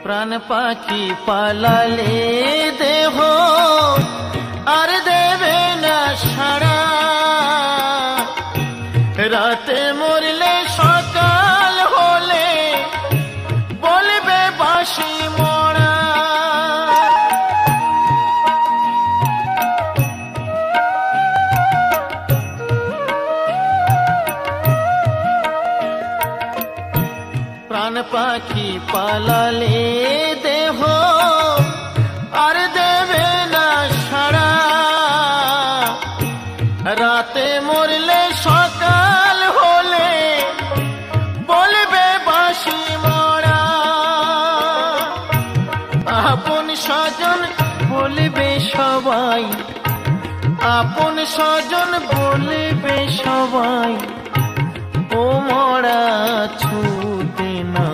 প্রাণ পাখি পালালে দেহ আর দেবে না সাড়া, রাতে মরলে সকাল হলে বলবে বাঁশি মরা। প্রাণ পাখি পালালে দেহ আর দেবে না সাড়া, রাতে মরলে সকাল হলে বলবে বাঁশি মরা। আপন স্বজন বলবে সবাই, আপন স্বজন বলবে সবাই, ও মরা ছুতে না